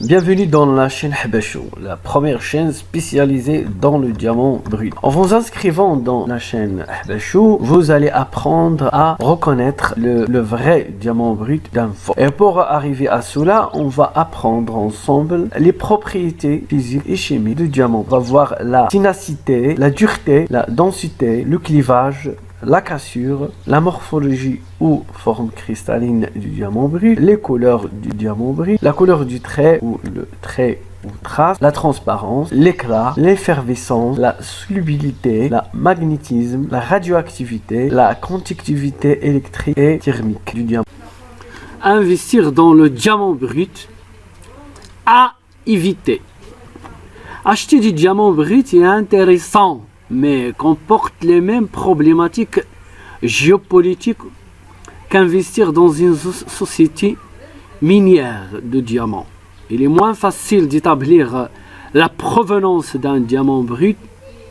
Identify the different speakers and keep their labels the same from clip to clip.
Speaker 1: Bienvenue dans la chaîne Habasho, la première chaîne spécialisée dans le diamant brut. En vous inscrivant dans la chaîne Habasho, vous allez apprendre à reconnaître le vrai diamant brut d'un faux. Et pour arriver à cela, on va apprendre ensemble les propriétés physiques et chimiques du diamant. On va voir la ténacité, la dureté, la densité, le clivage, la cassure, la morphologie ou forme cristalline du diamant brut, les couleurs du diamant brut, la couleur du trait ou le trait ou trace, la transparence, l'éclat, l'effervescence, la solubilité, la magnétisme, la radioactivité, la conductivité électrique et thermique du diamant.
Speaker 2: Investir dans le diamant brut à éviter. Acheter du diamant brut est intéressant, mais comporte les mêmes problématiques géopolitiques qu'investir dans une société minière de diamants. Il est moins facile d'établir la provenance d'un diamant brut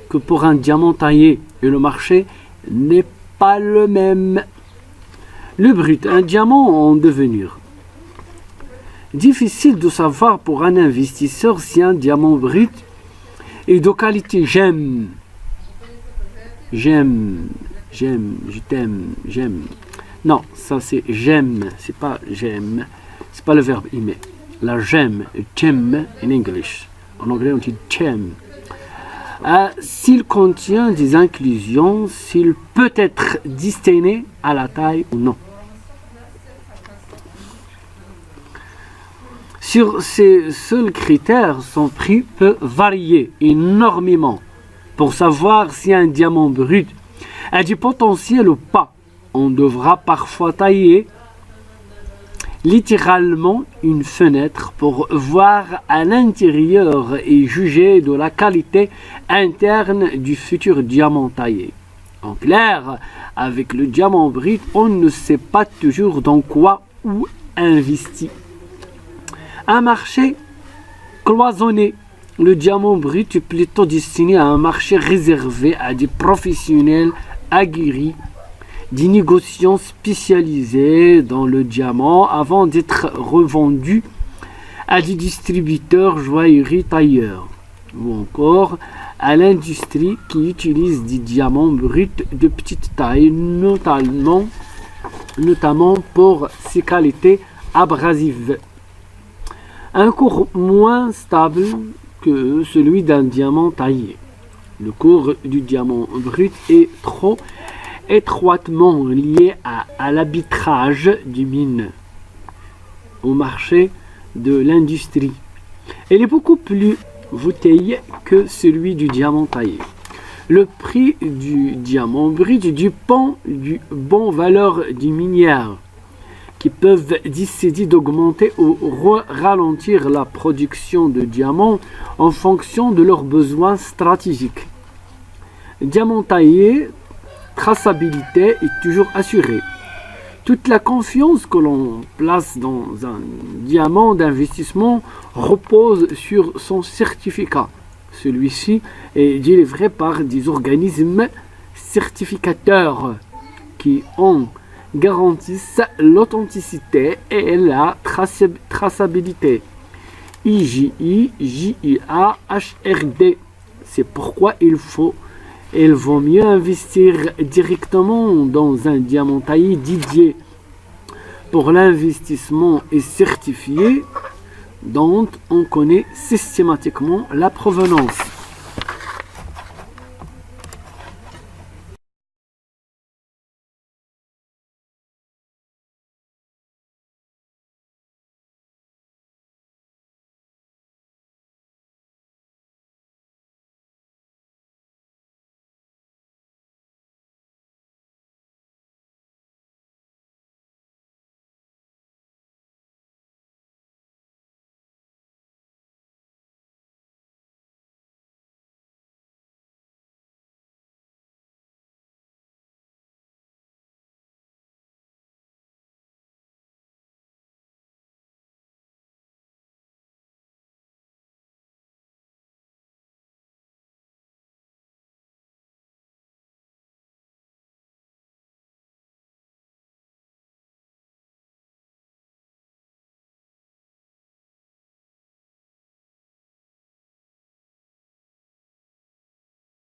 Speaker 2: que pour un diamant taillé, et le marché n'est pas le même. Le brut, un diamant en devenir. Difficile de savoir pour un investisseur si un diamant brut est de qualité j'aime, je t'aime, j'aime. Non, ça c'est j'aime, c'est pas j'aime, c'est pas le verbe aimer. La j'aime, j'aime en English. En anglais on dit j'aime. S'il contient des inclusions, s'il peut être destiné à la taille ou non. Sur ces seuls critères, son prix peut varier énormément. Pour savoir si un diamant brut a du potentiel ou pas, on devra parfois tailler littéralement une fenêtre pour voir à l'intérieur et juger de la qualité interne du futur diamant taillé. En clair, avec le diamant brut, on ne sait pas toujours dans quoi ou investir. Un marché cloisonné. Le diamant brut est plutôt destiné à un marché réservé à des professionnels aguerris, des négociants spécialisés dans le diamant avant d'être revendus à des distributeurs joailleries tailleurs, ou encore à l'industrie qui utilise des diamants bruts de petite taille, notamment pour ses qualités abrasives. Un cours moins stable que celui d'un diamant taillé. Le cours du diamant brut est trop étroitement lié à l'arbitrage du mine au marché de l'industrie. Il est beaucoup plus volatile que celui du diamant taillé. Le prix du diamant brut dépend du bon valeur des minières qui peuvent décider d'augmenter ou ralentir la production de diamants en fonction de leurs besoins stratégiques. Diamant taillé, traçabilité est toujours assurée. Toute la confiance que l'on place dans un diamant d'investissement repose sur son certificat. Celui-ci est délivré par des organismes certificateurs qui garantissent l'authenticité et la traçabilité. IGI, JIA, HRD. C'est pourquoi il vaut mieux investir directement dans un diamant taillé dédié pour l'investissement et certifié dont on connaît systématiquement la provenance.